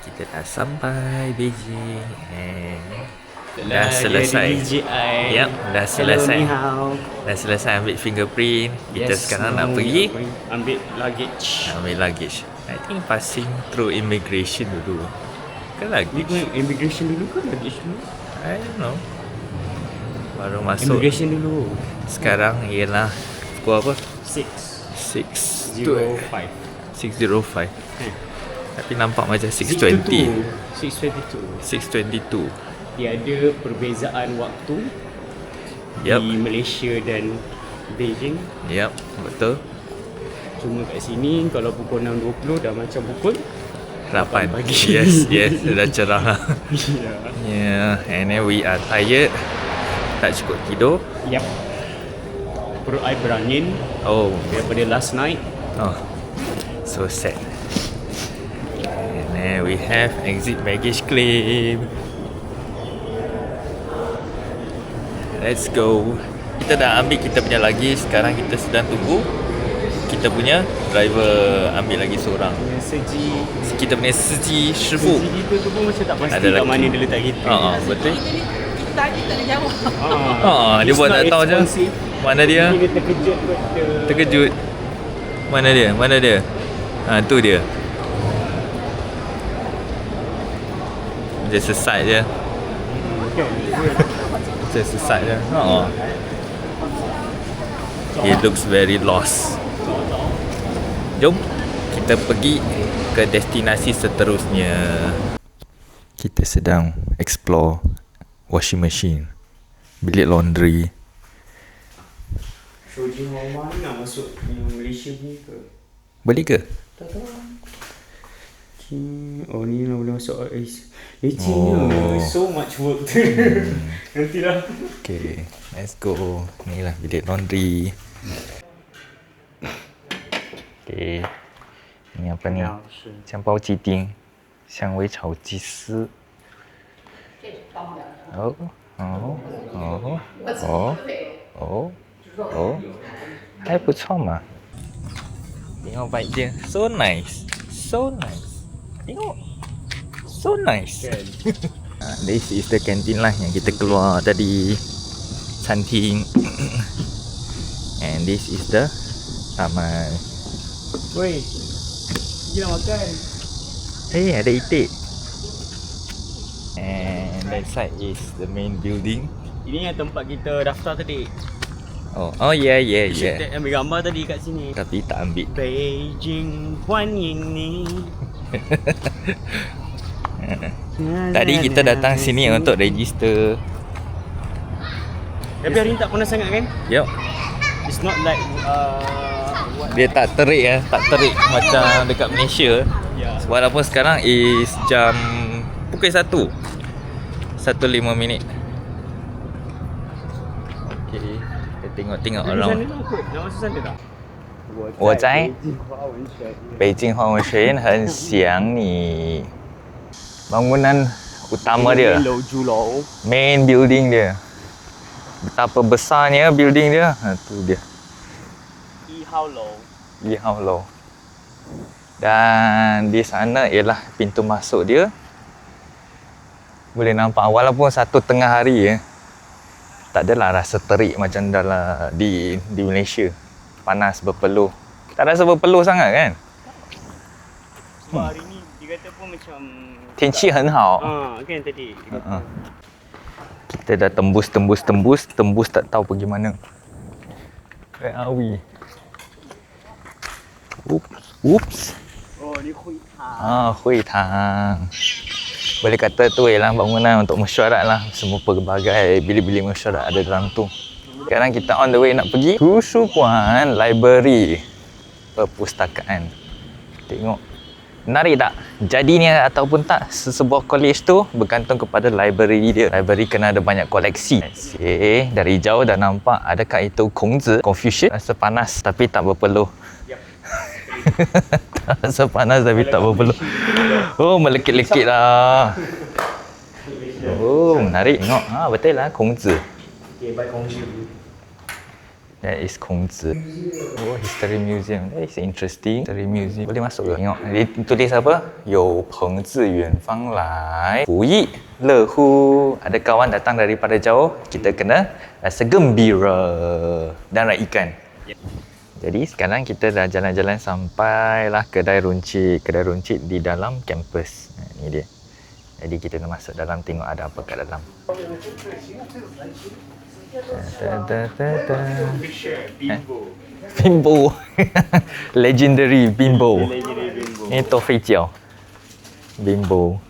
Kita dah sampai Beijing and dah selesai. Yap, dah selesai. Hello, Dah selesai ambil fingerprint. Kita sekarang nak pergi ambil luggage. ambil luggage. I think passing through immigration dulu. Ke luggage? Immigration dulu ke luggage dulu? I don't know. Baru masuk. Immigration dulu. Sekarang ialah pukul apa? 6:05. 6:05. Tapi nampak macam 6:20. 6:22. 6:22. Tiada perbezaan waktu Yep. di Malaysia dan Beijing. Yep, betul. Cuma kat sini kalau pukul 6.20 dah macam pukul 8 pagi. Yes, dah cerah lah. Ya. Yeah, and then we are tired. Tak cukup tidur. Yap. Perut I berangin Oh, daripada last night. so sad. And then we have exit baggage claim. Let's go. Kita dah ambil kita punya lagi. Sekarang kita sedang tunggu kita punya driver ambil lagi seorang. Seji Kita punya seji Shifu. kita tu pun macam tak pasti Ada kat lagi. mana dia letak kita. Betul. Tadi tak ada jawab. Dia buat tak tahu je. Mana dia? Dia terkejut betul. Terkejut. Mana dia? Mana dia? Tu dia. Dia sesat je. Dia sesat je. He looks very lost. Jom kita pergi ke destinasi seterusnya. Kita sedang explore washing machine, bilik laundry. Shoji Hawa nak masuk Malaysia ni ke? Boleh ke? Tak tahu. Oh ni nak boleh masuk lecehnya. So much work. Nantilah. Okay, let's go. Ni lah bilik laundry. Okay, ni apa ni? 香包鸡丁，香味炒鸡丝。哦哦哦哦哦哦，还不错嘛。Tengok baik dia. So nice. So nice. Tengok. So nice. This is the canteen lah yang kita keluar tadi. Canteen. And this is the taman. Woi. Pergi nak makan. Hey, ada itik. And that side is the main building. Ini yang tempat kita daftar tadi. Oh yeah. Kita ambil gambar tadi kat sini. Tapi tak ambil. Beijing Huanying ni. Tadi kita datang sini untuk register. Tapi hari ni tak panas sangat kan? Yup. It's not like Dia tak terik tak terik macam dekat Malaysia. Ya. Walaupun sekarang is jam pukul 1. 1:05 minit. Okay, kita tengok orang. Sana lah kot. Nak masuk sana tak? 我在北京华文学院很想你。Bangunan utama dia, main building dia. Betapa besarnya building dia. Tu dia. Yihao Low. Dan di sana ialah pintu masuk dia. Boleh nampak walaupun 1 tengah hari tak adalah rasa terik macam dalam di Malaysia. Panas berpeluh. Tak rasa berpeluh sangat kan? Sebab hari ni dia kata pun macam 天气很好。 kan tadi. Kita dah tembus tak tahu pergi mana. Where are we? Oops. Oh, ni Hui Tang. Hui Tang. Boleh kata tu ialah bangunan untuk mesyuarat lah. Semua pelbagai bilik-bilik mesyuarat ada dalam tu. Sekarang kita on the way nak pergi Tushuguan Library, perpustakaan. Tengok menarik tak? Jadinya ataupun tak, sesebuah college tu bergantung kepada library dia. Library kena ada banyak koleksi. Dari jauh dah nampak adakah itu Kongzi, Confucius. Rasa panas tapi tak berpeluh. Rasa panas tapi tak berpeluh. Oh, melekit-lekit lah. Oh, menarik. Tengok. Betul lah Kongzi. Okay, bye Kongzi. That is Kongzi. Oh, History Museum. That is interesting. History Museum. Boleh masuk ke? Tengok. Dia tulis apa? Yo Peng zi yuan fang lai. Hu yi le hu. Ada kawan datang daripada jauh. Kita kena rasa gembira. Dan raikan. Jadi sekarang kita dah jalan-jalan sampailah kedai runcit. Kedai runcit di dalam kampus. Ni dia. Jadi kita nak masuk dalam tengok ada apa kat dalam. Bimbo. Legendary Bimbo. Ini Tofei Jiao. Bimbo.